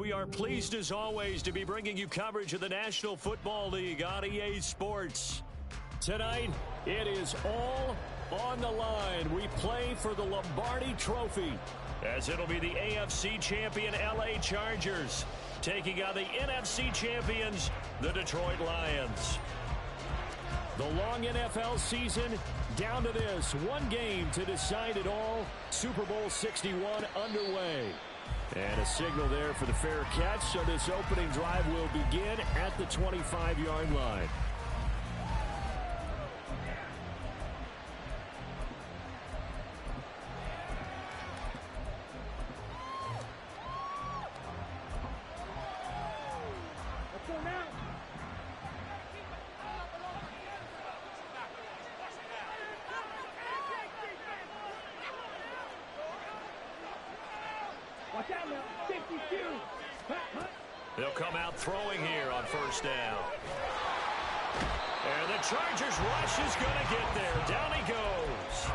We are pleased as always to be bringing you coverage of the National Football League on EA Sports. Tonight, it is all on the line. We play for the Lombardi Trophy, as it'll be the AFC champion LA Chargers taking on the NFC champions, the Detroit Lions. The long NFL season down to this. One game to decide it all. Super Bowl 61 underway. And a signal there for the fair catch, so this opening drive will begin at the 25-yard line. They'll come out throwing here on first down. And the Chargers rush is going to get there. Down he goes.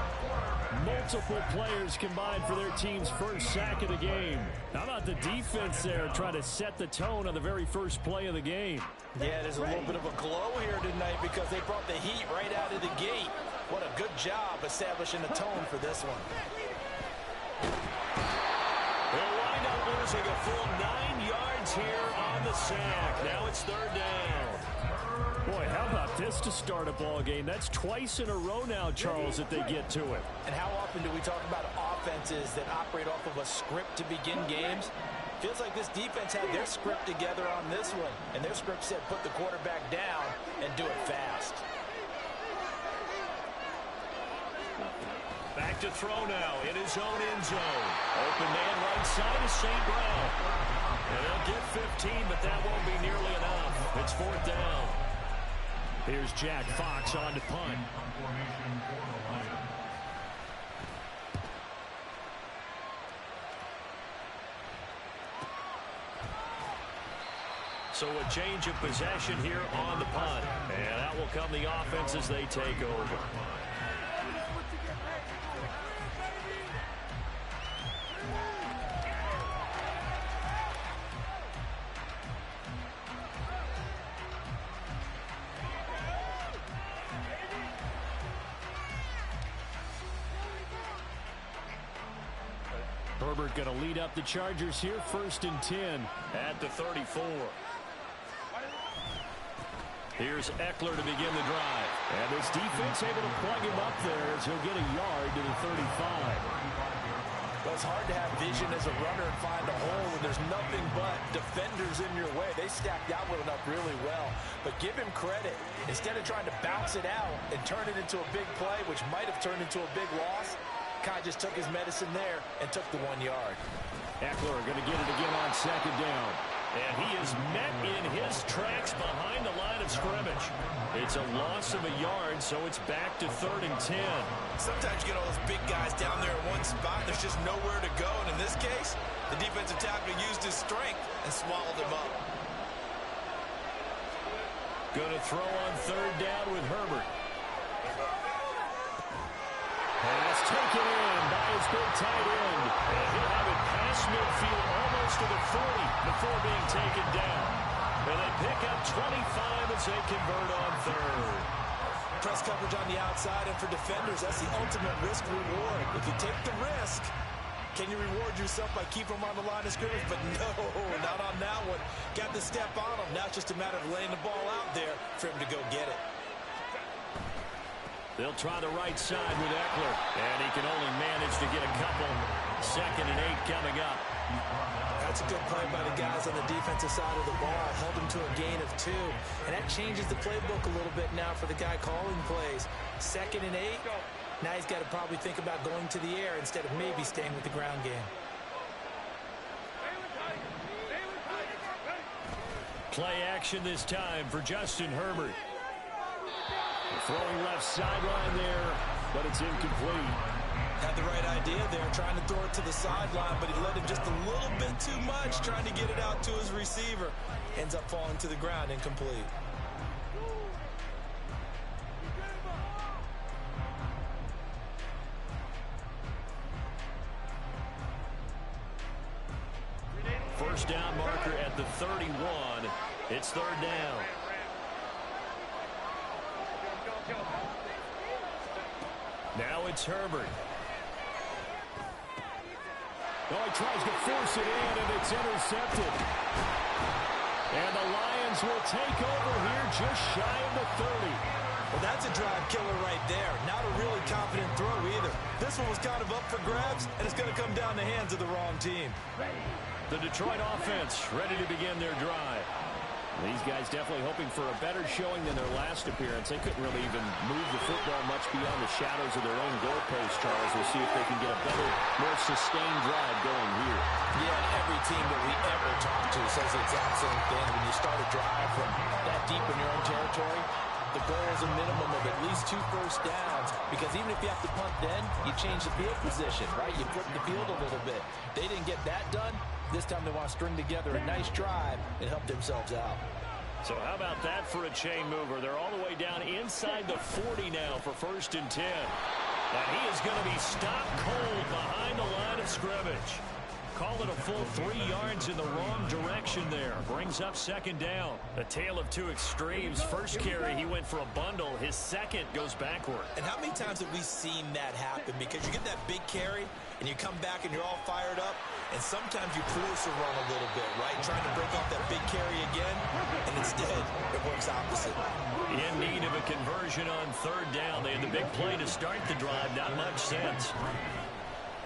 Multiple players combined for their team's first sack of the game. How about the defense there trying to set the tone on the very first play of the game? Yeah, there's a little bit of a glow here tonight because they brought the heat right out of the gate. What a good job establishing the tone for this one. They'll wind up losing a full 9 yards here on the sack. Now it's third down. Boy, how about this to start a ball game? That's twice in a row now, Charles, that they get to it. And how often do we talk about offenses that operate off of a script to begin games? Feels like this defense had their script together on this one. And their script said put the quarterback down and do it fast. Back to throw now in his own end zone. Open man right side is St. Brown. And they'll get 15, but that won't be nearly enough. It's fourth down. Here's Jack Fox on to punt. So a change of possession here on the punt. And that will come the offense as they take over. Herbert going to lead up the Chargers here, 1st and 10 at the 34. Here's Eckler to begin the drive. And this defense able to plug him up there as he'll get a yard to the 35. Well, it's hard to have vision as a runner and find a hole when there's nothing but defenders in your way. They stacked that one up really well. But give him credit. Instead of trying to bounce it out and turn it into a big play, which might have turned into a big loss, Kai just took his medicine there and took the 1 yard. Eckler going to get it again on second down. And he is met in his tracks behind the line of scrimmage. It's a loss of a yard, so it's back to 3rd and 10. Sometimes you get all those big guys down there in one spot, and there's just nowhere to go. And in this case, the defensive tackle used his strength and swallowed him up. Going to throw on 3rd down with Herbert. Pass taken in by his big tight end. And he'll have it past midfield almost to the 40 before being taken down. And they pick up 25 as they convert on 3rd. Press coverage on the outside, and for defenders, that's the ultimate risk reward. If you take the risk, can you reward yourself by keeping them on the line of scrimmage? But no, not on that one. Got to step on them. Now it's just a matter of laying the ball out there for him to go get it. They'll try the right side with Eckler, and he can only manage to get a couple. 2nd and 8 coming up. That's a good play by the guys on the defensive side of the ball. Held him to a gain of 2. And that changes the playbook a little bit now for the guy calling plays. 2nd and 8. Now he's got to probably think about going to the air instead of maybe staying with the ground game. Play action this time for Justin Herbert. Throwing left sideline there, but it's incomplete. Had the right idea there, trying to throw it to the sideline, but he let him just a little bit too much, trying to get it out to his receiver. Ends up falling to the ground, incomplete. first down marker at the 31. It's third down. Now it's Herbert. Oh, he tries to force it in, and it's intercepted. And the Lions will take over here just shy of the 30. Well, that's a drive killer right there. Not a really confident throw either. This one was kind of up for grabs, and it's going to come down the hands of the wrong team. The Detroit offense ready to begin their drive. These guys definitely hoping for a better showing than their last appearance. They couldn't really even move the football much beyond the shadows of their own goalpost, Charles. We'll see if they can get a better, more sustained drive going here. Yeah, every team that we ever talk to says the exact same thing. When you start a drive from that deep in your own territory, the goal is a minimum of at least 2 first downs, because even if you have to punt then, you change the field position, right? You flip the field a little bit. They didn't get that done. This time they want to string together a nice drive and help themselves out. So how about that for a chain mover? They're all the way down inside the 40 now for 1st and 10. And he is going to be stopped cold behind the line of scrimmage. Call it a full 3 yards in the wrong direction there. Brings up 2nd down. A tale of two extremes. First carry, he went for a bundle. His second goes backward. And how many times have we seen that happen? Because you get that big carry, and you come back and you're all fired up, and sometimes you force a run a little bit, right? Trying to break off that big carry again, and instead it works opposite. In need of a conversion on 3rd down. They had the big play to start the drive. Not much sense.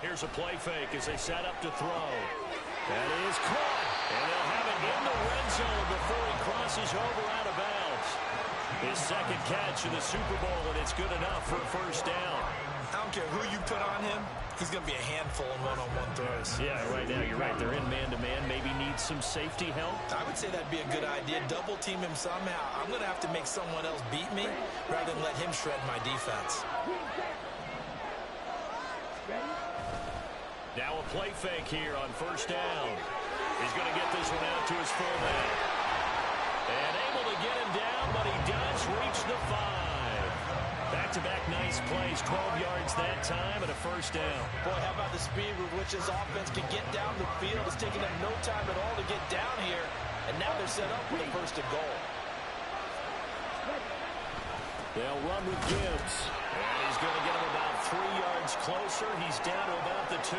Here's a play fake as they set up to throw. That is caught. And they'll have it in the red zone before he crosses over out of bounds. His second catch in the Super Bowl, and it's good enough for a 1st down. I don't care who you put on him. He's going to be a handful in one-on-one throws. Yeah, right now you're right. They're in man-to-man. Maybe needs some safety help. I would say that'd be a good idea. Double team him somehow. I'm going to have to make someone else beat me rather than let him shred my defense. Now a play fake here on 1st down. He's going to get this one out to his fullback. And able to get him down, but he does reach the 5. Back-to-back nice plays, 12 yards that time, and a 1st down. Boy, how about the speed with which this offense can get down the field? It's taking them no time at all to get down here, and now they're set up with a 1st and goal. They'll run with Gibbs. And he's going to get him about 3 yards closer. He's down to about the 2.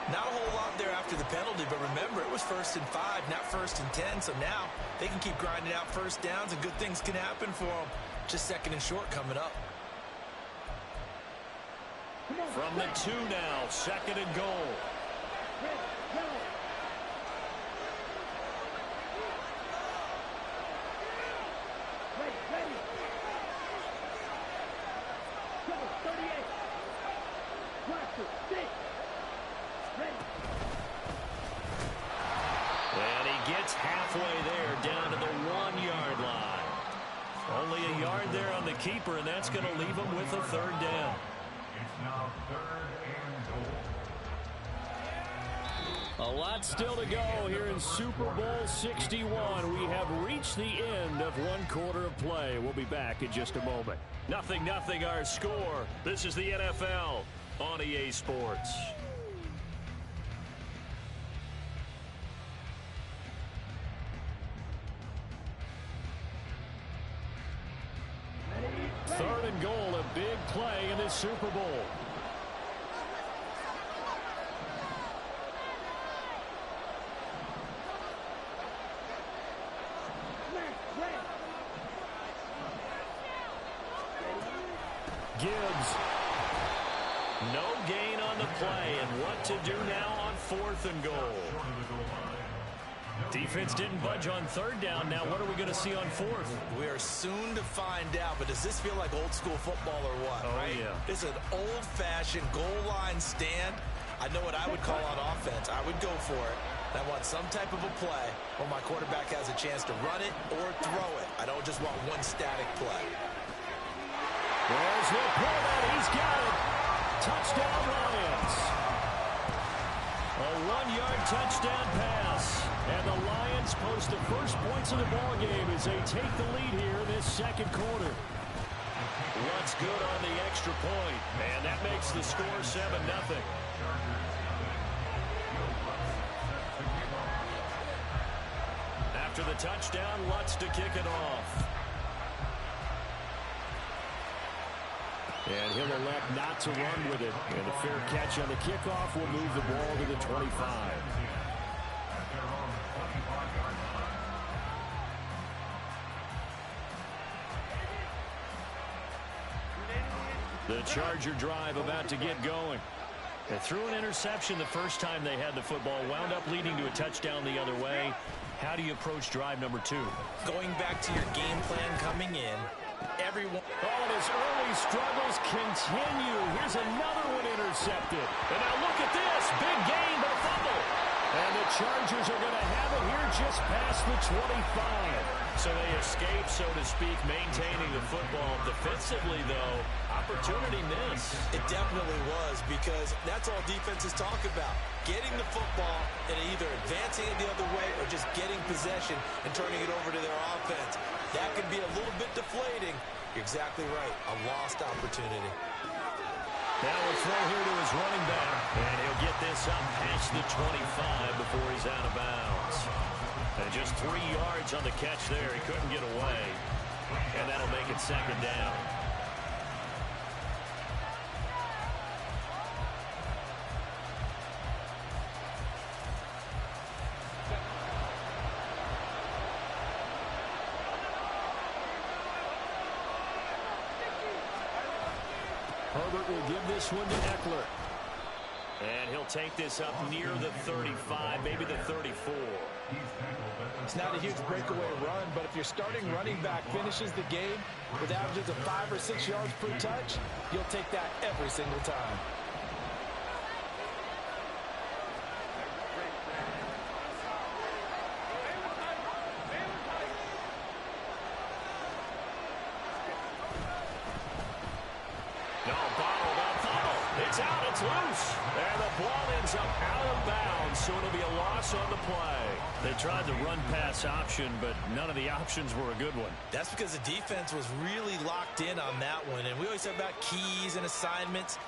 Not a whole lot there after the penalty, but remember, it was 1st and 5, not 1st and 10. So now they can keep grinding out 1st downs, and good things can happen for them. Just 2nd and short coming up. From the 2 now, 2nd and goal. And he gets halfway there, down to the 1-yard line. Only a yard there on the keeper, and that's going to leave him with a 3rd down. It's now 3rd and goal. A lot still to go here in Super Bowl 61. We have reached the end of 1 quarter of play. We'll be back in just a moment. 0-0 our score. This is the NFL on EA Sports. Third and goal, a big play in this Super Bowl. Gibbs. No gain on the play, and what to do now on 4th and goal. Defense didn't budge on 3rd down. Now what are we going to see on 4th? We are soon to find out, but does this feel like old school football or what? Oh, right? yeah. It's an old-fashioned goal line stand. I know what I would call on offense. I would go for it. I want some type of a play where my quarterback has a chance to run it or throw it. I don't just want one static play. There's the pull-out. He's got it. Touchdown, Lions. A 1-yard touchdown pass. And the Lions post the first points of the ballgame as they take the lead here in this 2nd quarter. What's good on the extra point? And that makes the score 7-0. after the touchdown. Lutz to kick it off. And he'll elect not to run with it. And a fair catch on the kickoff will move the ball to the 25. The Charger drive about to get going. They threw an interception the first time they had the football, wound up leading to a touchdown the other way. How do you approach drive number 2? Going back to your game plan coming in, everyone... Oh, and his early struggles continue. Here's another one intercepted. And now look at this. Big gain, but a fumble. And the Chargers are going to have it here just past the 25. So they escape, so to speak, maintaining the football. Defensively, though, opportunity missed. It definitely was, because that's all defenses talk about. Getting the football and either advancing it the other way or just getting possession and turning it over to their offense. That can be a little bit deflating. You're exactly right. A lost opportunity. Now we'll throw here to his running back. And he'll get this up past the 25 before he's out of bounds. And just 3 yards on the catch there. He couldn't get away. And that'll make it second down. Herbert will give this one to Eckler. And he'll take this up near the 35, maybe the 34. It's not a huge breakaway run, but if your starting running back finishes the game with averages of 5 or 6 yards per touch, you'll take that every single time. It's out, it's loose. And the ball ends up out of bounds, so it'll be a loss on the play. They tried the run-pass option, but none of the options were a good one. That's because the defense was really locked in on that one. And we always talk about keys and assignments.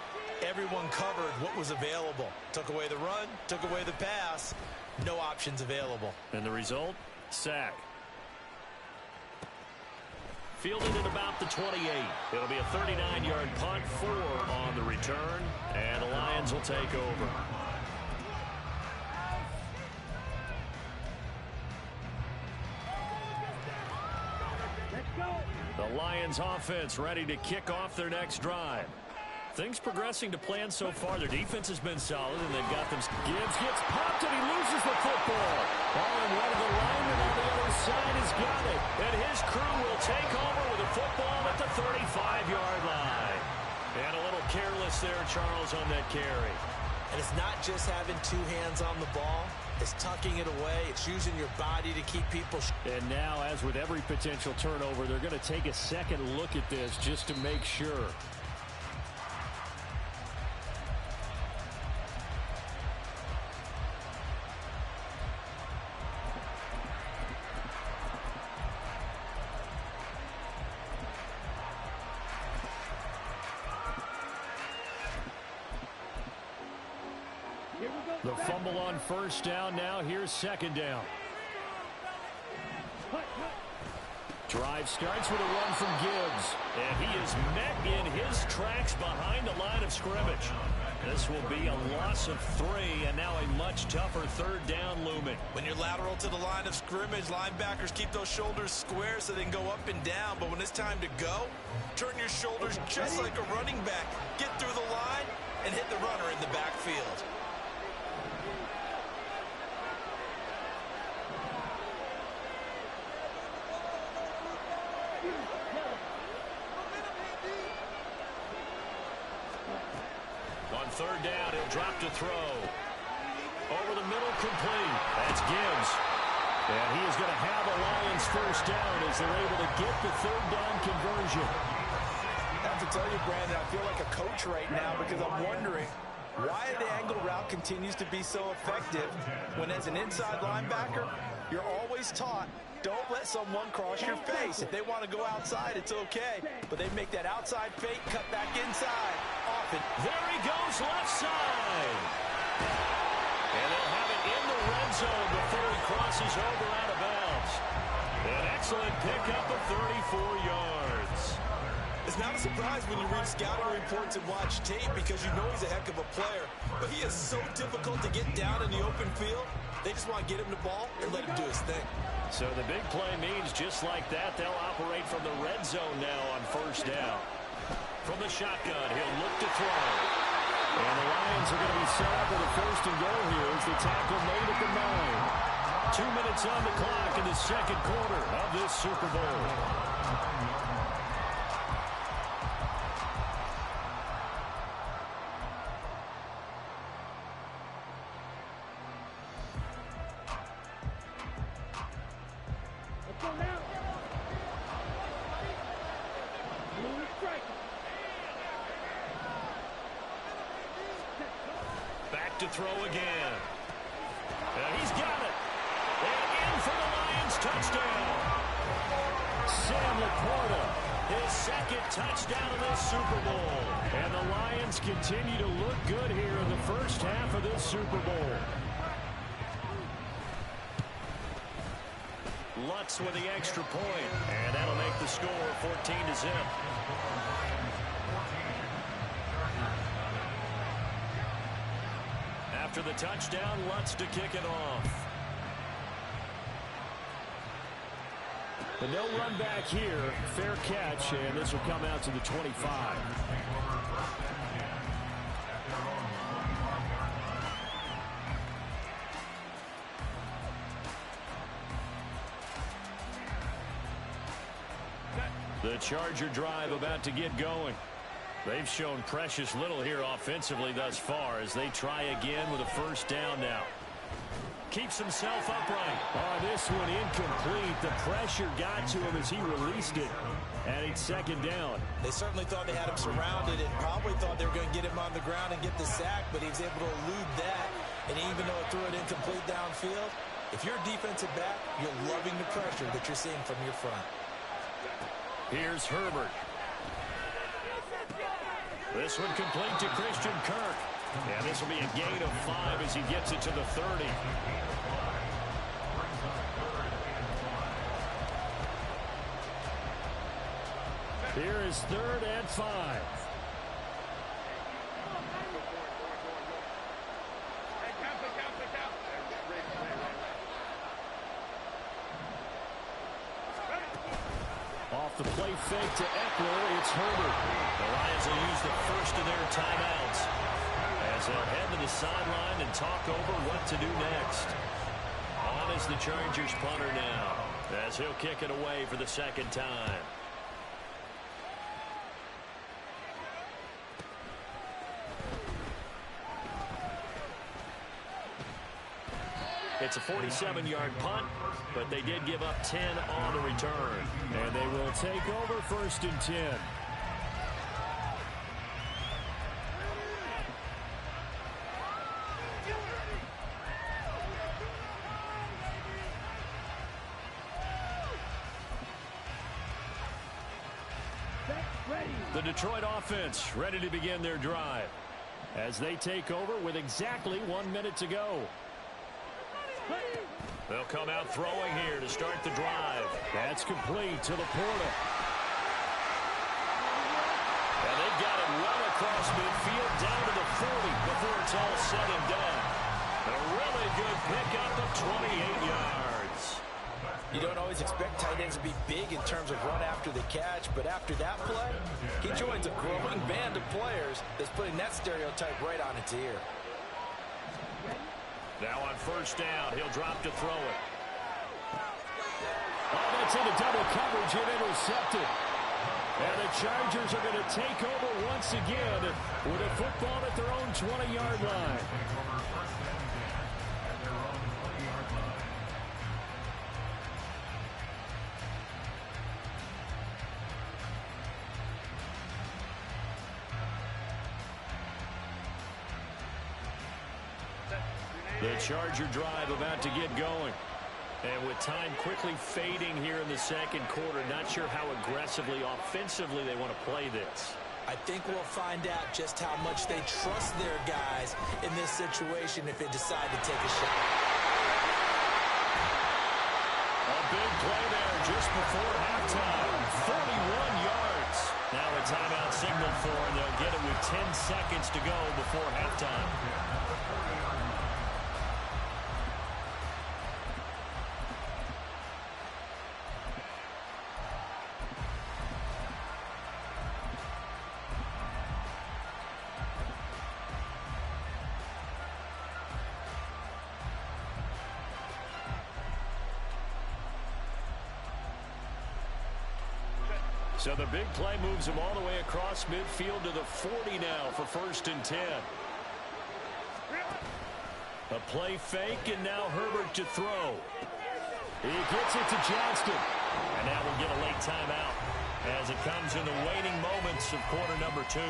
Everyone covered what was available. Took away the run, took away the pass. No options available. And the result? Sack. Fielded at about the 28. It'll be a 39-yard punt, 4 on the return, and the Lions will take over. The Lions offense ready to kick off their next drive. Things progressing to plan so far. Their defense has been solid, and they've got them. Gibbs gets popped, and he loses the football. And one of the linemen on the other side has got it. And his crew will take over with the football at the 35-yard line. And a little careless there, Charles, on that carry. And it's not just having 2 hands on the ball. It's tucking it away. It's using your body to keep people. And now, as with every potential turnover, they're going to take a second look at this just to make sure. The fumble on first down. Now here's second down. Drive starts with a run from Gibbs. And he is met in his tracks behind the line of scrimmage. This will be a loss of 3, and now a much tougher third down looming. When you're lateral to the line of scrimmage, linebackers keep those shoulders square so they can go up and down. But when it's time to go, turn your shoulders just like a running back. Get through the line and hit the runner in the backfield. Third down, he'll drop to throw. Over the middle, complete. That's Gibbs. And he is going to have a Lions first down as they're able to get the third down conversion. I have to tell you, Brandon, I feel like a coach right now because I'm wondering why the angle route continues to be so effective when as an inside linebacker, you're always taught, don't let someone cross your face. If they want to go outside, it's okay. But they make that outside fake, cut back inside. Often. There he goes, left side. And they'll have it in the red zone before he crosses over out of bounds. themselves. An excellent pickup of 34 yards. It's not a surprise when you read scouting reports and watch tape because you know he's a heck of a player. But he is so difficult to get down in the open field. They just want to get him the ball and let him do his thing. So the big play means just like that, they'll operate from the red zone now on first down. From the shotgun, he'll look to throw. And the Lions are going to be set up with a first and goal here as the tackle made at the 9. 2 minutes on the clock in the second quarter of this Super Bowl. Back to throw again. And he's got it. And in for the Lions touchdown. Sam Laporta, his second touchdown of this Super Bowl. And the Lions continue to look good here in the first half of this Super Bowl. Lutz with the extra point. And that'll make the score 14-0. After the touchdown, Lutz to kick it off. But no run back here. Fair catch, and this will come out to the 25. The Charger drive about to get going. They've shown precious little here offensively thus far as they try again with a first down now. Keeps himself upright. Oh, this one incomplete. The pressure got to him as he released it. And it's second down. They certainly thought they had him surrounded and probably thought they were going to get him on the ground and get the sack, but he was able to elude that. And even though it threw it incomplete downfield, if you're a defensive back, you're loving the pressure that you're seeing from your front. Here's Herbert. This one complete to Christian Kirk. And this will be a gain of 5 as he gets it to the 30. Here is 3rd and 5. Off the play fake to Eckler, it's Herbert. The Lions will use the first of their timeouts as they'll head to the sideline and talk over what to do next. On is the Chargers punter now as he'll kick it away for the second time. It's a 47-yard punt, but they did give up 10 on the return. And they will take over 1st and 10. The Detroit offense ready to begin their drive as they take over with exactly 1 minute to go. They'll come out throwing here to start the drive. That's complete to Laporta. And they've got it run across midfield down to the 40 before it's all said and done. A really good pickup of 28 yards. You don't always expect tight ends to be big in terms of run after the catch, but after that play, he joins a growing band of players that's putting that stereotype right on its ear. Now on first down, he'll drop to throw it. Oh, that's into double coverage and intercepted. And the Chargers are going to take over once again with a football at their own 20-yard line. The Charger drive about to get going. And with time quickly fading here in the second quarter, not sure how aggressively, offensively they want to play this. I think we'll find out just how much they trust their guys in this situation if they decide to take a shot. A big play there just before halftime. 41 yards. Now a timeout signal for, and they'll get it with 10 seconds to go before halftime. So the big play moves him all the way across midfield to the 40 now for 1st and 10. A play fake, and now Herbert to throw. He gets it to Johnston. And now we'll get a late timeout as it comes in the waning moments of quarter number 2.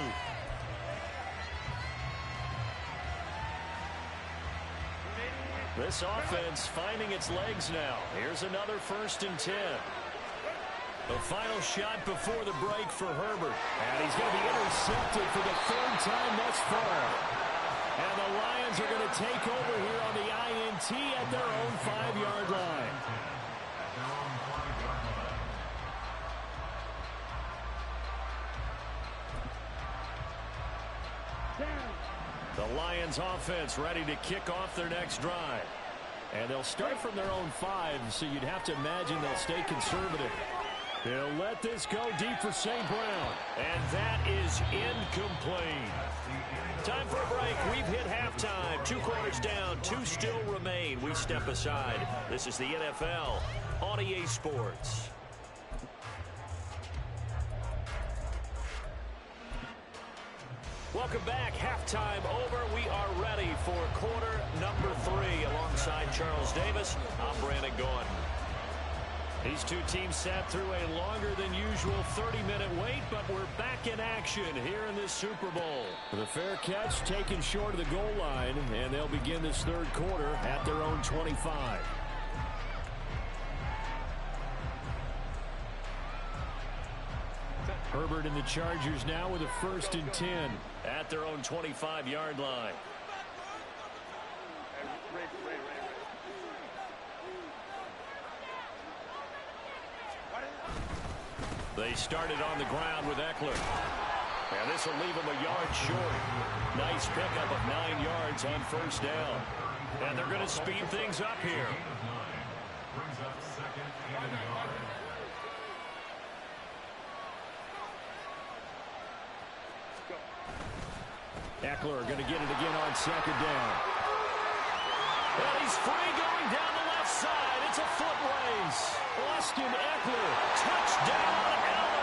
This offense finding its legs now. Here's another 1st and 10. The final shot before the break for Herbert. And he's going to be intercepted for the 3rd time thus far. And the Lions are going to take over here on the INT at their own 5-yard line. The Lions offense ready to kick off their next drive. And they'll start from their own 5, so you'd have to imagine they'll stay conservative. They'll let this go deep for St. Brown. And that is incomplete. Time for a break. We've hit halftime. 2 quarters down. 2 still remain. We step aside. This is the NFL on EA Sports. Welcome back. Halftime over. We are ready for quarter number 3. Alongside Charles Davis, I'm Brandon Gaudin. These two teams sat through a longer than usual 30-minute wait, but we're back in action here in this Super Bowl. The fair catch taken short of the goal line, and they'll begin this 3rd quarter at their own 25. Herbert and the Chargers now with a 1st and 10 at their own 25-yard line. They started on the ground with Eckler. And this will leave him a yard short. Nice pickup of 9 yards on 1st down. And they're going to speed things up here. Eckler going to get it again on 2nd down. And he's free going down the left side. It's a foot race. Austin Eckler, touchdown LA.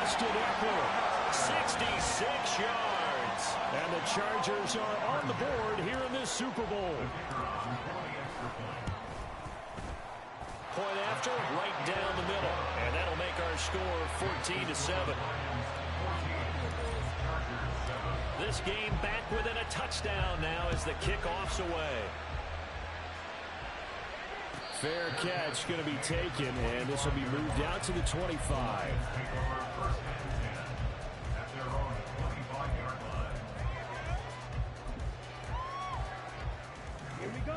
Austin Eckler, 66 yards. And the Chargers are on the board here in this Super Bowl. Point after, right down the middle. And that'll make our score 14-7. This game back within a touchdown now as the kickoff's away. Fair catch going to be taken, and this will be moved out to the 25.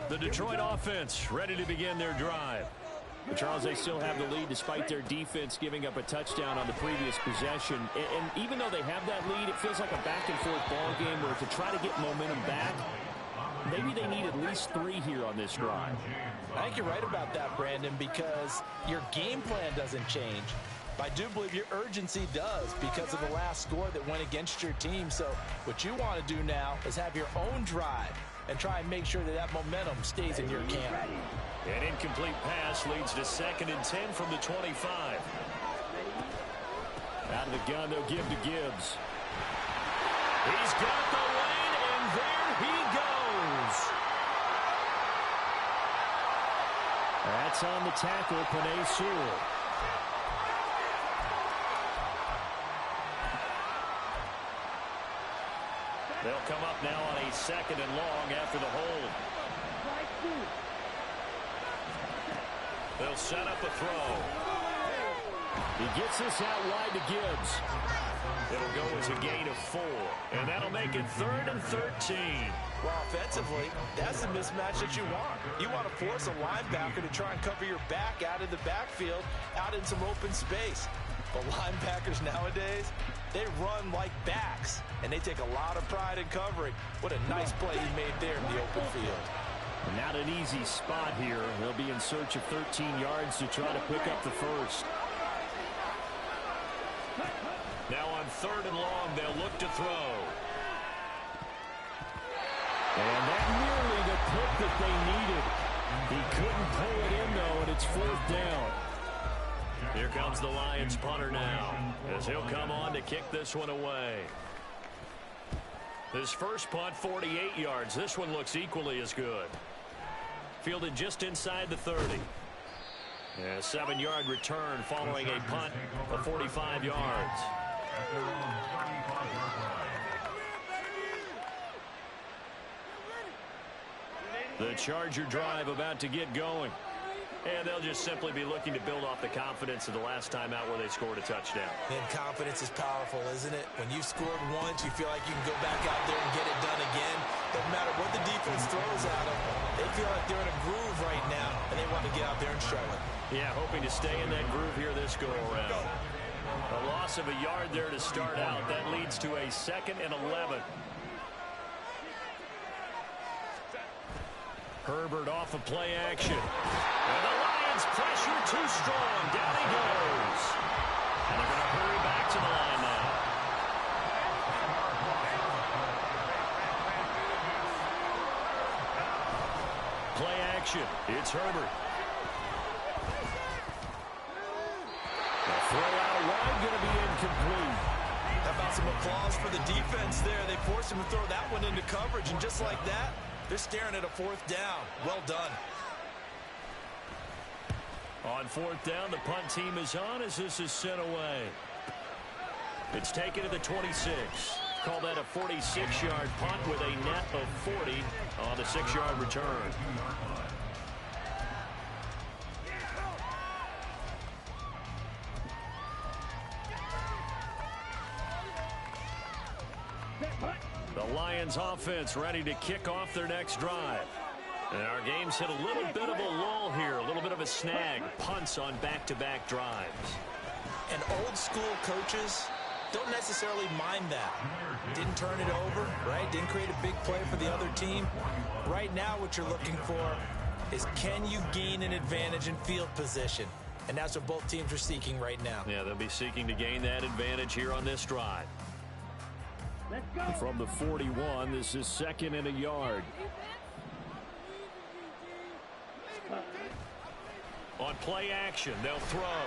The Detroit offense ready to begin their drive. But Charles, they still have the lead despite their defense giving up a touchdown on the previous possession. And even though they have that lead, it feels like a back-and-forth ball game where to try to get momentum back, maybe they need at least 3 here on this drive. I think you're right about that, Brandon, because your game plan doesn't change. I do believe your urgency does because of the last score that went against your team. So what you want to do now is have your own drive and try and make sure that that momentum stays in your camp. An incomplete pass leads to 2nd and 10 from the 25. Out of the gun, they'll give to Gibbs. He's got the lane, and there he goes. That's on the tackle, Penei Sewell. They'll come up now on a 2nd and long after the hold. They'll set up a throw. He gets this out wide to Gibbs. It'll go as a gain of 4. And that'll make it 3rd and 13. Well, offensively, that's the mismatch that you want. You want to force a linebacker to try and cover your back out in the backfield, out in some open space. But linebackers nowadays, they run like backs, and they take a lot of pride in covering. What a nice play he made there in the open field. Not an easy spot here. They'll be in search of 13 yards to try to pick up the first. Now on 3rd and long, they'll look to throw. And that nearly the pick that they needed. He couldn't pull it in, though, and it's 4th down. Here comes the Lions punter now, as he'll come on to kick this one away. His first punt, 48 yards. This one looks equally as good. Fielded just inside the 30. A 7-yard return following a punt of 45 yards. The Charger drive about to get going. And they'll just simply be looking to build off the confidence of the last time out where they scored a touchdown. And confidence is powerful, isn't it? When you've scored once, you feel like you can go back out there and get it done again. Doesn't matter what the defense throws at them. They feel like they're in a groove right now, and they want to get out there and show it. Yeah, hoping to stay in that groove here this go-around. A loss of a yard there to start out. That leads to a 2nd and 11. Herbert off of play action. And the Lions pressure too strong. Down he goes. And they're going to hurry back to the line now. Play action. It's Herbert. The throw out wide going to be incomplete. How about some applause for the defense there? They forced him to throw that one into coverage, and just like that, they're staring at a 4th down. Well done. On 4th down, the punt team is on as this is sent away. It's taken to the 26. Call that a 46-yard punt with a net of 40 on the 6-yard return. The Lions offense ready to kick off their next drive. And our game's hit a little bit of a lull here, a little bit of a snag. Punts on back-to-back drives. And old school coaches don't necessarily mind that. Didn't turn it over, right? Didn't create a big play for the other team. Right now what you're looking for is, can you gain an advantage in field position? And that's what both teams are seeking right now. Yeah, they'll be seeking to gain that advantage here on this drive. From the 41, this is 2nd and a yard. On play action, they'll throw.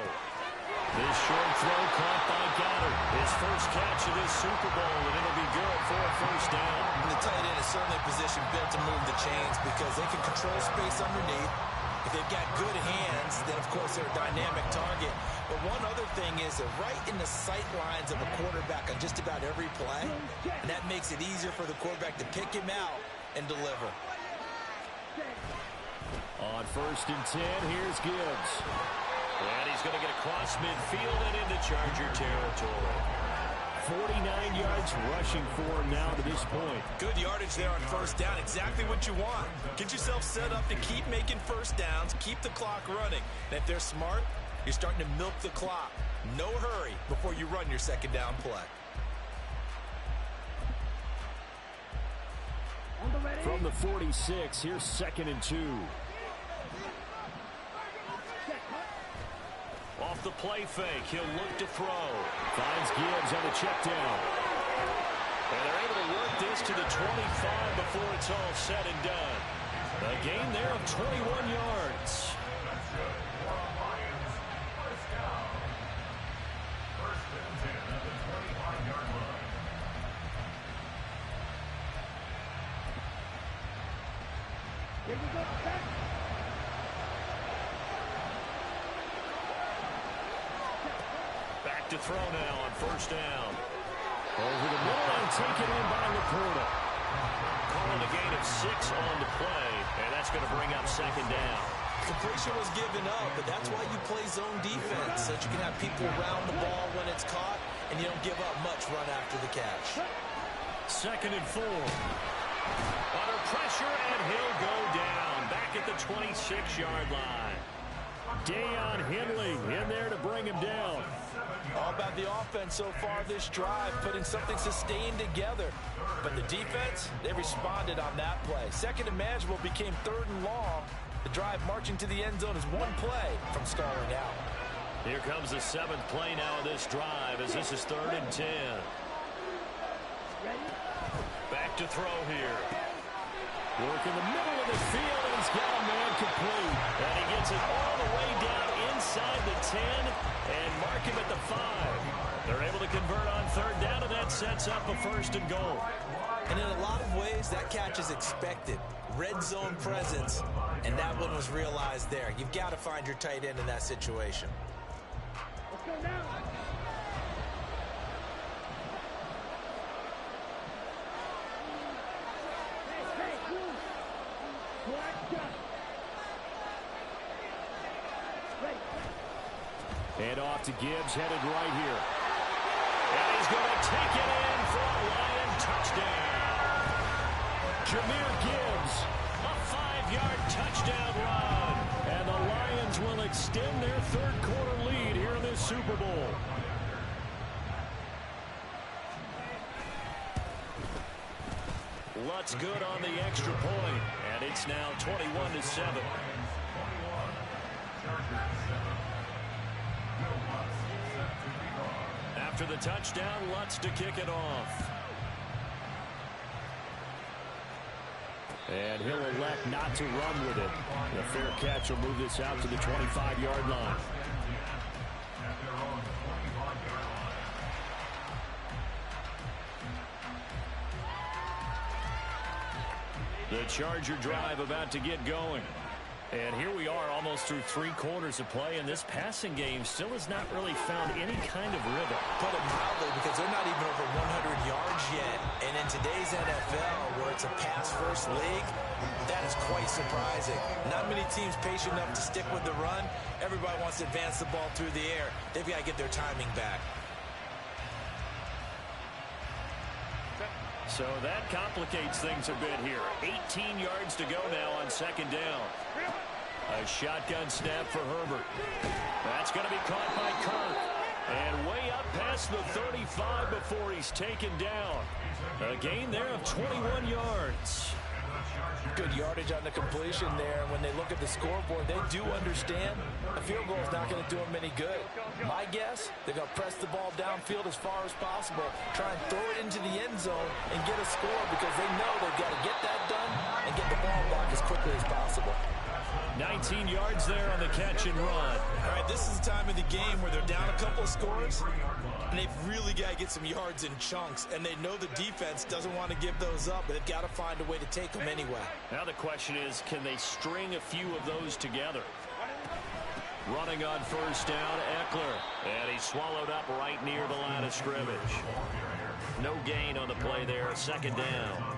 This short throw caught by Goddard. His first catch of this Super Bowl, and it'll be good for a 1st down. And the tight end is certainly a position built to move the chains because they can control space underneath. If they've got good hands, then of course they're a dynamic target. But one other thing is they're right in the sight lines of a quarterback on just about every play. And that makes it easier for the quarterback to pick him out and deliver. On 1st and 10, here's Gibbs. And he's going to get across midfield and into Charger territory. 49 yards rushing for him now to this point. Good yardage there on 1st down. Exactly what you want. Get yourself set up to keep making 1st downs, keep the clock running. And if they're smart, you're starting to milk the clock. No hurry before you run your 2nd down play. From the 46, here's 2nd and 2. Off the play fake, he'll look to throw. Finds Gibbs on the check down. And they're able to work this to the 25 before it's all said and done. A gain there of 21 yards. Back to throw now on 1st down. Over the middle and taken in by Laporta. Calling a gain of 6 on the play, and that's going to bring up 2nd down. Completion was given up, but that's why you play zone defense, so that you can have people around the ball when it's caught and you don't give up much run after the catch. 2nd and 4. Under pressure, and he'll go down. Back at the 26-yard line. Deion Henley in there to bring him down. All about the offense so far this drive, putting something sustained together. But the defense, they responded on that play. 2nd and manageable became 3rd and long. The drive marching to the end zone is one play from stalling out. Here comes the 7th play now of this drive as this is 3rd and 10. Back to throw here. Work in the middle of the field, and he's got a man complete. And he gets it all the way down inside the 10 and mark him at the 5. They're able to convert on 3rd down, and that sets up a 1st and goal. And in a lot of ways, that catch is expected. Red zone presence, and that one was realized there. You've got to find your tight end in that situation. Let's go now. Hand off to Gibbs, headed right here. And he's going to take it in for a Lion touchdown. Jahmyr Gibbs, a 5-yard touchdown run. And the Lions will extend their 3rd quarter lead here in this Super Bowl. Lutz good on the extra point, and it's now 21-7. After the touchdown, Lutz to kick it off. And he'll elect not to run with it. The fair catch will move this out to the 25-yard line. The Charger drive about to get going. And here we are almost through 3 quarters of play, and this passing game still has not really found any kind of rhythm. Put it mildly, because they're not even over 100 yards yet. And in today's NFL, where it's a pass-first league, that is quite surprising. Not many teams patient enough to stick with the run. Everybody wants to advance the ball through the air. They've got to get their timing back. So that complicates things a bit here. 18 yards to go now on 2nd down. A shotgun snap for Herbert. That's going to be caught by Kirk. And way up past the 35 before he's taken down. A gain there of 21 yards. Good yardage on the completion there. When they look at the scoreboard, they do understand a field goal is not going to do them any good. My guess, they're going to press the ball downfield as far as possible, try and throw it into the end zone and get a score, because they know they've got to get that done and get the ball back as quickly as possible. 19 yards there on the catch and run. All right, this is the time of the game where they're down a couple of scores, and they've really got to get some yards in chunks, and they know the defense doesn't want to give those up, but they've got to find a way to take them anyway. Now the question is, can they string a few of those together? Running on 1st down, Eckler. And he's swallowed up right near the line of scrimmage. No gain on the play there, 2nd down.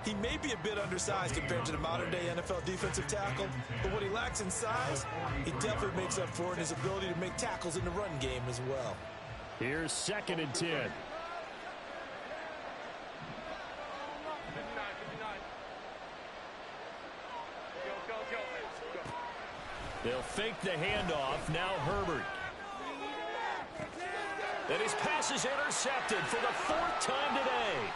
He may be a bit undersized compared to the modern-day NFL defensive tackle, but what he lacks in size, he definitely makes up for in his ability to make tackles in the run game as well. Here's 2nd and 10. They'll fake the handoff. Now Herbert. And his pass is intercepted for the 4th time today.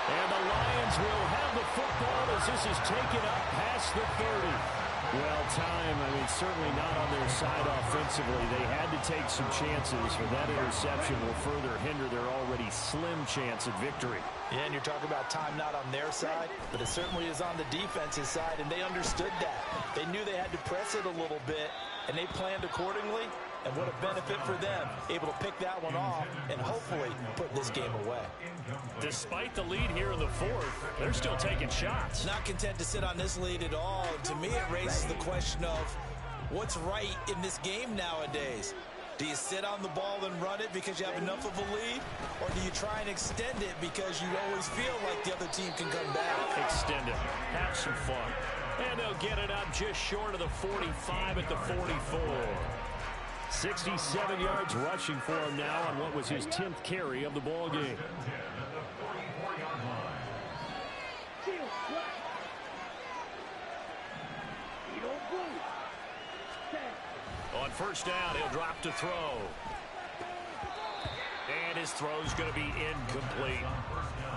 And the Lions will have the football as this is taken up past the 30. Well, time, certainly not on their side offensively. They had to take some chances, but that interception will further hinder their already slim chance at victory. Yeah, and you're talking about time not on their side, but it certainly is on the defense's side, and they understood that. They knew they had to press it a little bit, and they planned accordingly. And what a benefit for them, able to pick that one off and hopefully put this game away. Despite the lead here in the 4th, they're still taking shots. Not content to sit on this lead at all. And to me, it raises the question of what's right in this game nowadays. Do you sit on the ball and run it because you have enough of a lead? Or do you try and extend it because you always feel like the other team can come back? Extend it. Have some fun. And they'll get it up just short of the 45 at the 44. 67 yards rushing for him now on what was his 10th carry of the ball game. On first down, he'll drop to throw. And his throw's going to be incomplete.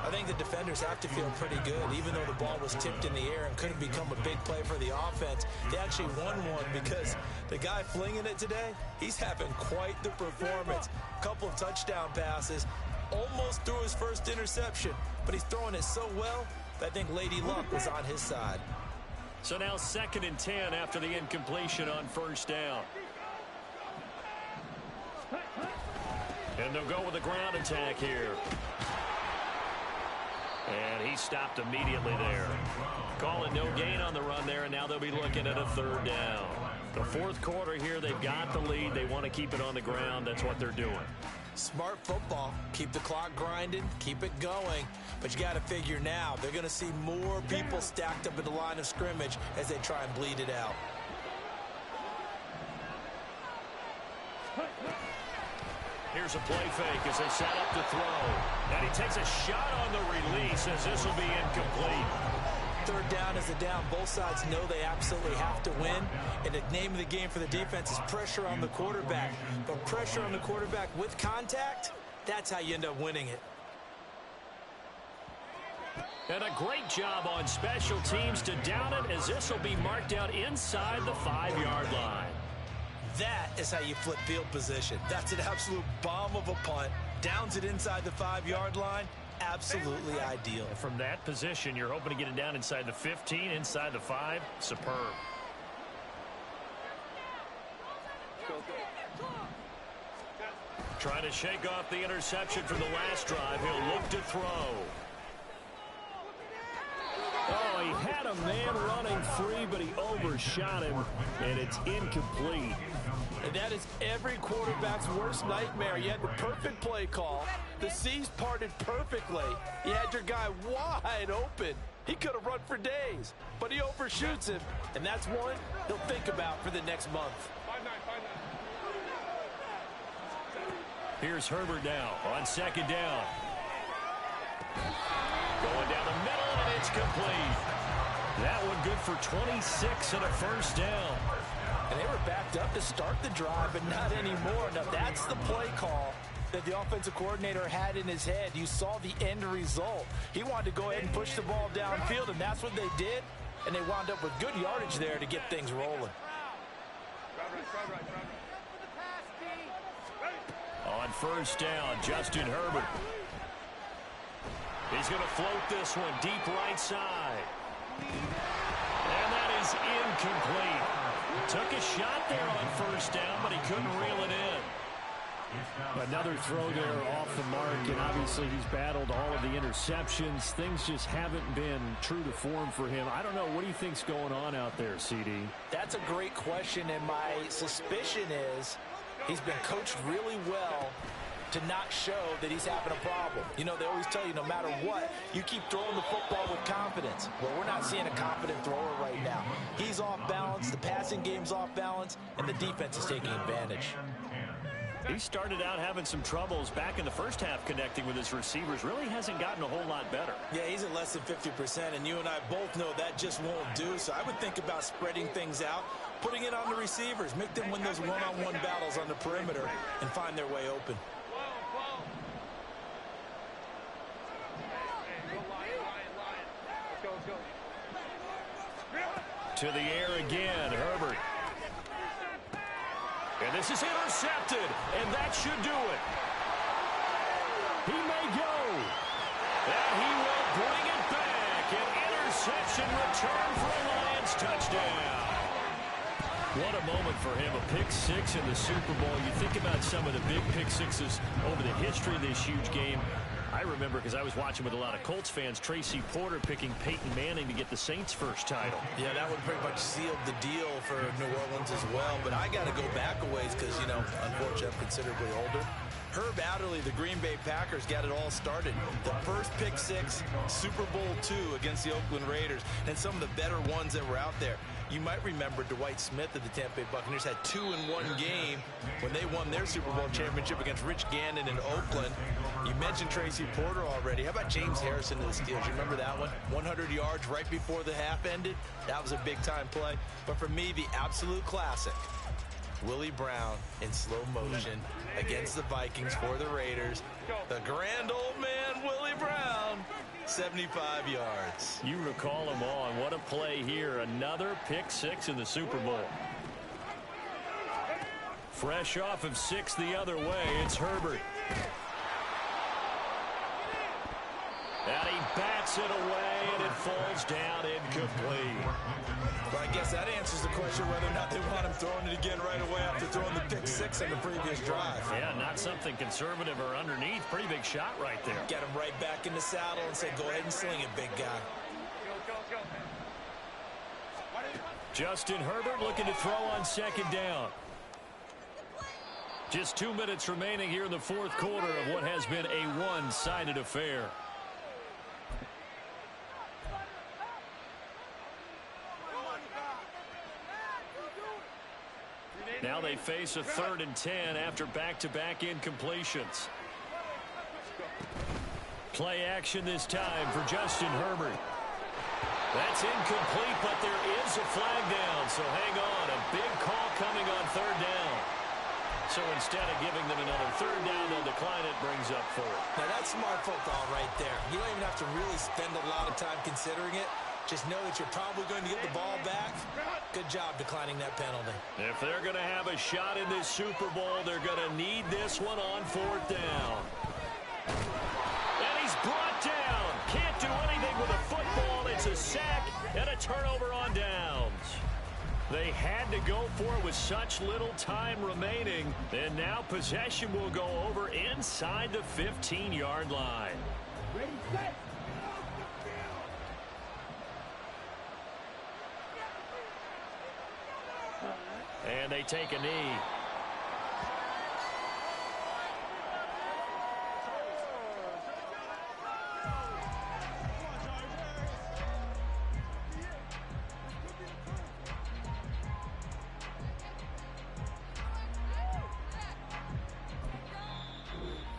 I think the defenders have to feel pretty good. Even though the ball was tipped in the air and couldn't become a big play for the offense, they actually won one because the guy flinging it today, he's having quite the performance. A couple of touchdown passes, almost threw his first interception, but he's throwing it so well that I think Lady Luck was on his side. So now 2nd and 10 after the incompletion on first down. And they'll go with a ground attack here. And he stopped immediately there. Calling no gain on the run there, and now they'll be looking at a 3rd down. The 4th quarter here, they've got the lead. They want to keep it on the ground. That's what they're doing. Smart football. Keep the clock grinding. Keep it going. But you got to figure now, they're going to see more people stacked up at the line of scrimmage as they try and bleed it out. Here's a play fake as they set up to throw. And he takes a shot on the release as this will be incomplete. 3rd down is a down. Both sides know they absolutely have to win. And the name of the game for the defense is pressure on the quarterback. But pressure on the quarterback with contact, that's how you end up winning it. And a great job on special teams to down it as this will be marked out inside the 5-yard line. That is how you flip field position. That's an absolute bomb of a punt. Downs it inside the 5-yard line. Absolutely ideal. From that position, you're hoping to get it down inside the 15, inside the 5. Superb. Trying to shake off the interception from the last drive. He'll look to throw. Oh, he had a man running free, but he overshot him, and it's incomplete. And that is every quarterback's worst nightmare. You had the perfect play call. The C's parted perfectly. You had your guy wide open. He could have run for days, but he overshoots him. And that's one he'll think about for the next month. Here's Herbert now on 2nd down. Going down the middle, and it's complete. That one good for 26 and a first down. And they were backed up to start the drive, but not anymore. Now, that's the play call that the offensive coordinator had in his head. You saw the end result. He wanted to go ahead and push the ball downfield, and that's what they did. And they wound up with good yardage there to get things rolling. On first down, Justin Herbert. He's going to float this one deep right side. And that is incomplete. Took a shot there on first down, but he couldn't reel it in. Another throw there off the mark, and obviously he's battled all of the interceptions. Things just haven't been true to form for him. I don't know. What do you think's going on out there, CD? That's a great question, and my suspicion is he's been coached really well to not show that he's having a problem. You know, they always tell you no matter what, you keep throwing the football with confidence. Well, we're not seeing a confident thrower right now. He's off balance, the passing game's off balance, and the defense is taking advantage. He started out having some troubles back in the first half connecting with his receivers. Really hasn't gotten a whole lot better. Yeah, he's at less than 50%, and you and I both know that just won't do. So I would think about spreading things out, putting it on the receivers, make them win those one-on-one battles on the perimeter and find their way open. To the air again, Herbert. And this is intercepted, and that should do it. He may go. And he will bring it back. An interception return for a Lions touchdown. What a moment for him, a pick six in the Super Bowl. You think about some of the big pick sixes over the history of this huge game. I remember, because I was watching with a lot of Colts fans, Tracy Porter picking Peyton Manning to get the Saints' first title. Yeah, that would pretty much sealed the deal for New Orleans as well. But I got to go back a ways because, you know, unfortunately, I'm considerably older. Herb Adderley, the Green Bay Packers, got it all started. The first pick six, Super Bowl II against the Oakland Raiders, and some of the better ones that were out there. You might remember Dwight Smith of the Tampa Bay Buccaneers had 2 in one game when they won their Super Bowl championship against Rich Gannon in Oakland. You mentioned Tracy Porter already. How about James Harrison of the Steelers? You remember that one? 100 yards right before the half ended. That was a big-time play. But for me, the absolute classic, Willie Brown in slow motion against the Vikings for the Raiders. The grand old man, Willie Brown. 75 yards. You recall them all. What a play here. Another pick six in the Super Bowl. Fresh off of 6 the other way, it's Herbert. And he bats it away, and it falls down incomplete. Well, I guess that answers the question whether or not they want him throwing it again right away after throwing the pick six on the previous drive. Yeah, not something conservative or underneath. Pretty big shot right there. Get him right back in the saddle and say, go ahead and sling it, big guy. Justin Herbert looking to throw on second down. Just 2 minutes remaining here in the fourth quarter of what has been a one-sided affair. Now they face a 3rd and 10 after back-to-back incompletions. Play action this time for Justin Herbert. That's incomplete, but there is a flag down, so hang on. A big call coming on 3rd down. So instead of giving them another 3rd down, they'll decline it, brings up 4th. Now that's smart football right there. You don't even have to really spend a lot of time considering it. Just know that you're probably going to get the ball back. Good job declining that penalty. If they're going to have a shot in this Super Bowl, they're going to need this one on 4th down. And he's brought down. Can't do anything with a football. It's a sack and a turnover on downs. They had to go for it with such little time remaining. And now possession will go over inside the 15-yard line. Ready, set. And they take a knee.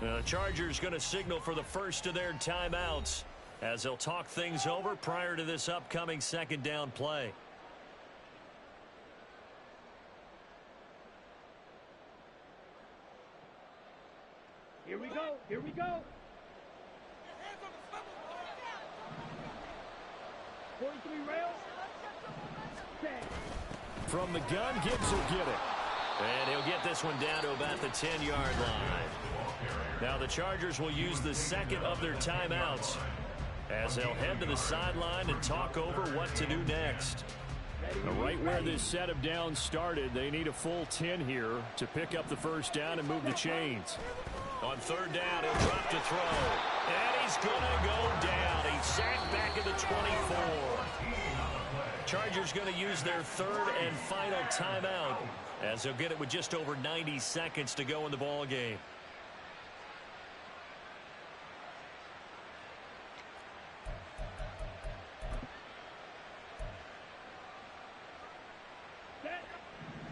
The Chargers going to signal for the first of their timeouts as they'll talk things over prior to this upcoming 2nd down play. Here we go. Here we go. 43 rails. Set. From the gun, Gibbs will get it. And he'll get this one down to about the 10-yard line. Now the Chargers will use the 2nd of their timeouts as they'll head to the sideline and talk over what to do next. Right where this set of downs started, they need a full 10 here to pick up the 1st down and move the chains. On 3rd down, he'll drop to throw. And he's going to go down. He's sacked back at the 24. Chargers going to use their 3rd and final timeout as they'll get it with just over 90 seconds to go in the ball game.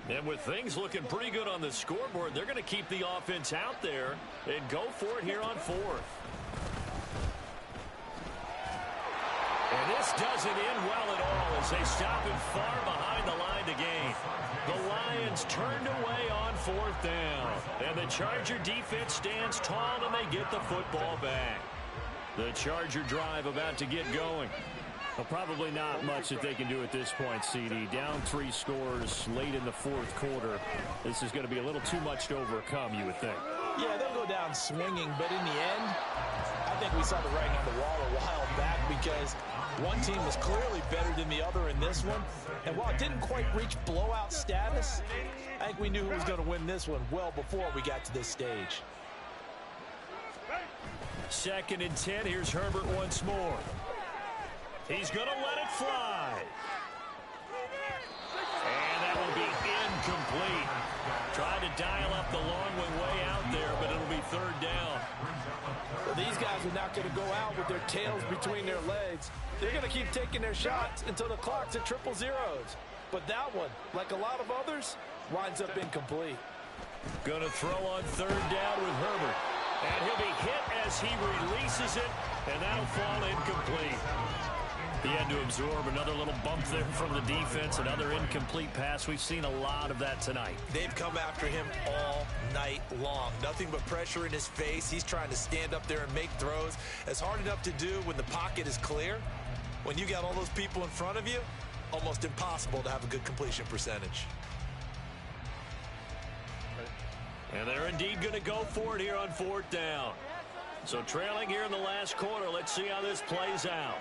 And with things looking pretty good on the scoreboard, they're going to keep the offense out there and go for it here on 4th. And this doesn't end well at all as they stop him far behind the line to gain. The Lions turned away on 4th down. And the Charger defense stands tall and they get the football back. The Charger drive about to get going. Well, probably not much that they can do at this point, CD. Down 3 scores late in the 4th quarter. This is going to be a little too much to overcome, you would think. Yeah, they'll go down swinging, but in the end, I think we saw the writing on the wall a while back because one team was clearly better than the other in this one. And while it didn't quite reach blowout status, I think we knew who was going to win this one well before we got to this stage. 2nd and 10. Here's Herbert once more. He's going to let it fly. And that will be incomplete. Trying to dial up the long way out there, but it'll be 3rd down. Well, these guys are not going to go out with their tails between their legs. They're going to keep taking their shots until the clock's at 000. But that one, like a lot of others, winds up incomplete. Going to throw on third down with Herbert. And he'll be hit as he releases it, and that'll fall incomplete. He had to absorb another little bump there from the defense, another incomplete pass. We've seen a lot of that tonight. They've come after him all night long. Nothing but pressure in his face. He's trying to stand up there and make throws. It's hard enough to do when the pocket is clear. When you got all those people in front of you, almost impossible to have a good completion percentage. And they're indeed going to go for it here on fourth down. So trailing here in the last quarter, let's see how this plays out.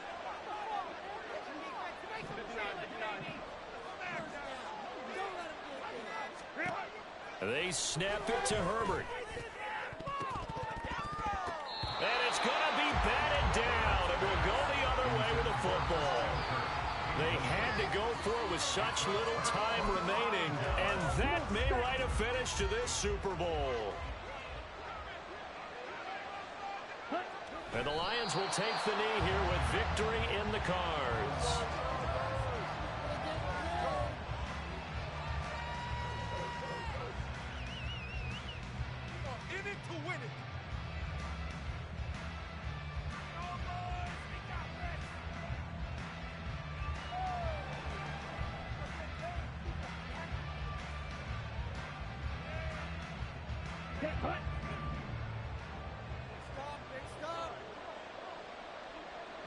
They snap it to Herbert. And it's going to be batted down. It will go the other way with the football. They had to go for it with such little time remaining, and that may write a finish to this Super Bowl. And the Lions will take the knee here with victory in the cards. In it to win it.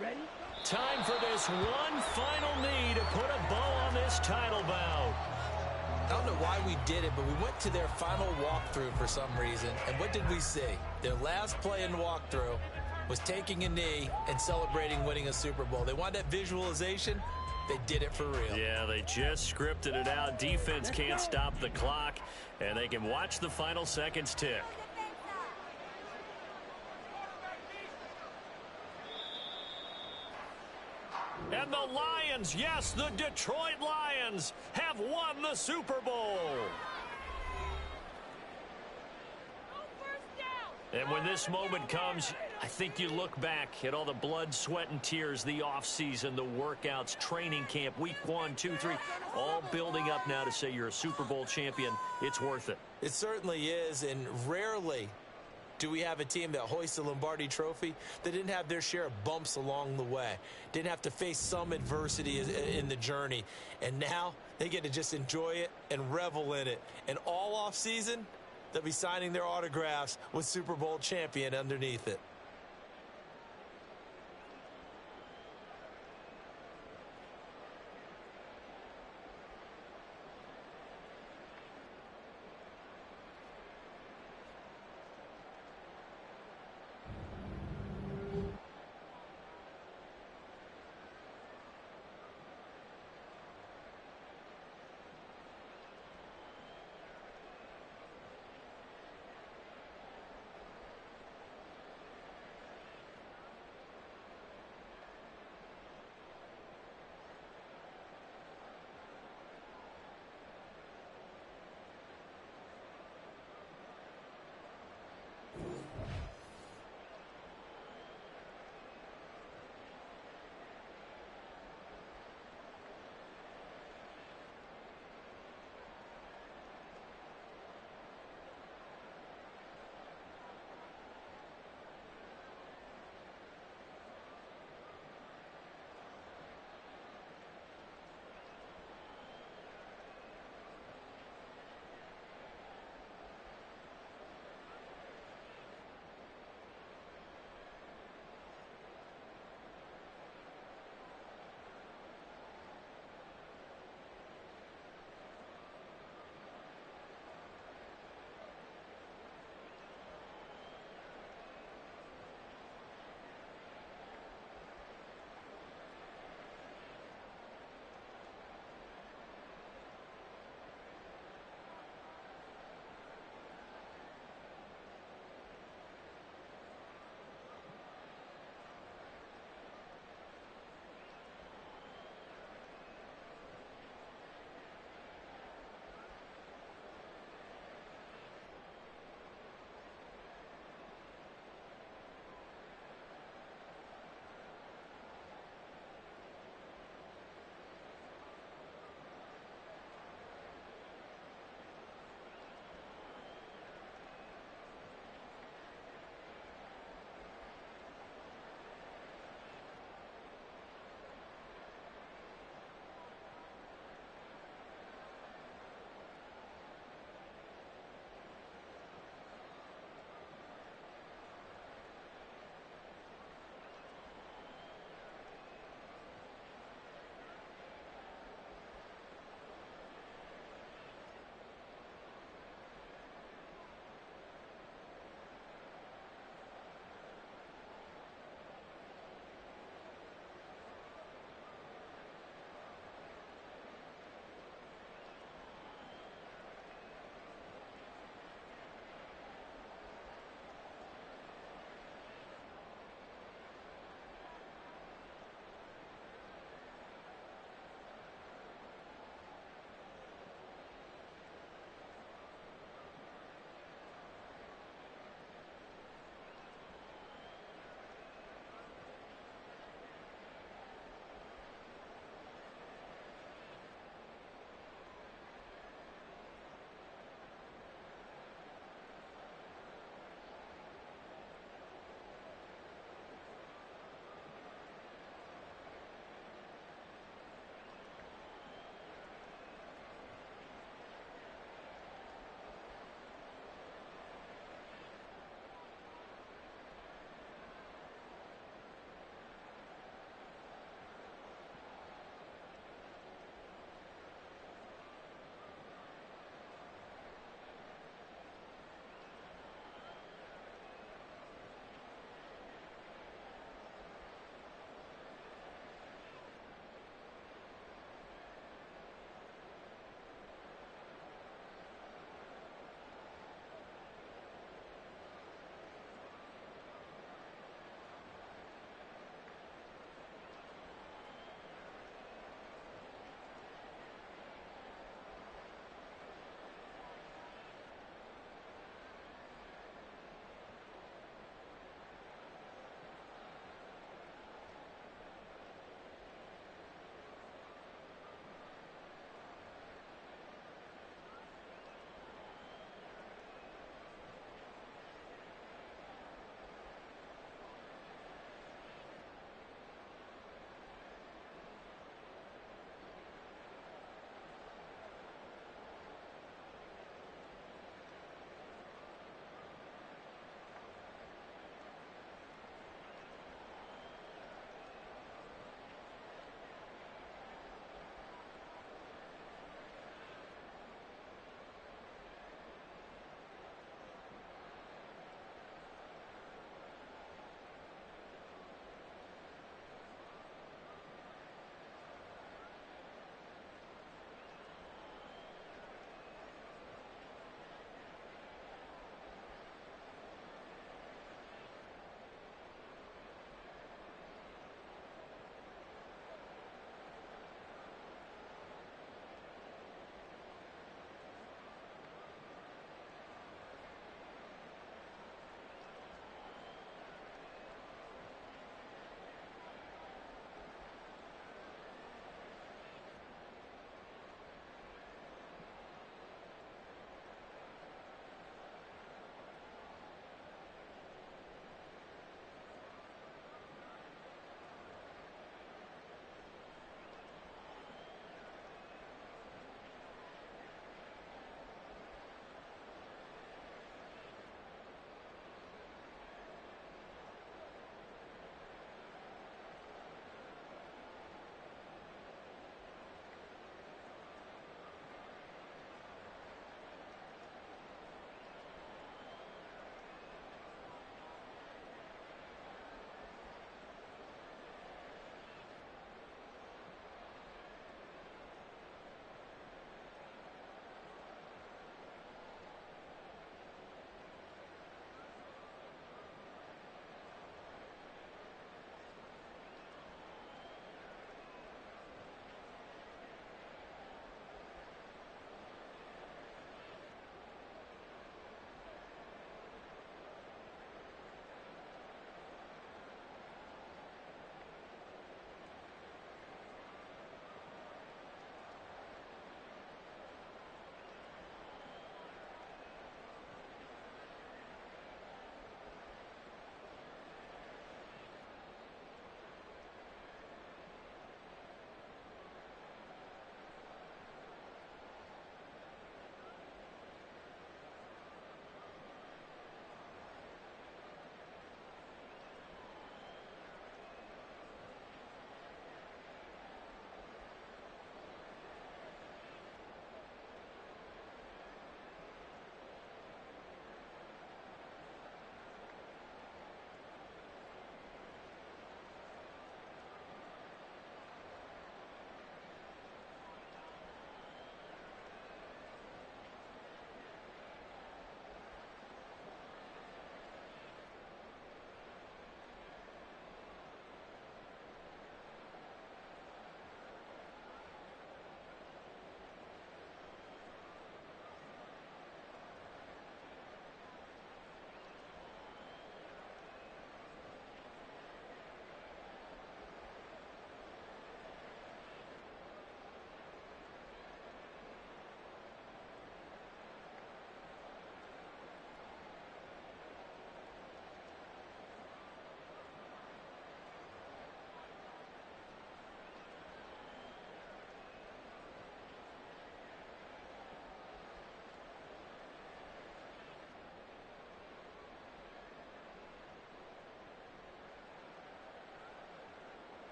Ready? Time for this one final knee to put a bow on this title bout. I don't know why we did it, but we went to their final walkthrough for some reason. And what did we see? Their last play in walkthrough was taking a knee and celebrating winning a Super Bowl. They wanted that visualization. They did it for real. Yeah, they just scripted it out. Defense can't stop the clock, and they can watch the final seconds tick. And the Lions, yes, the Detroit Lions have won the Super Bowl. And when this moment comes, I think you look back at all the blood, sweat, and tears, the offseason, the workouts, training camp, week 1, 2, 3, all building up now to say you're a Super Bowl champion. It's worth it. It certainly is, and rarely do we have a team that hoists the Lombardi Trophy that didn't have their share of bumps along the way, didn't have to face some adversity in the journey, and now they get to just enjoy it and revel in it. And all offseason, they'll be signing their autographs with Super Bowl champion underneath it.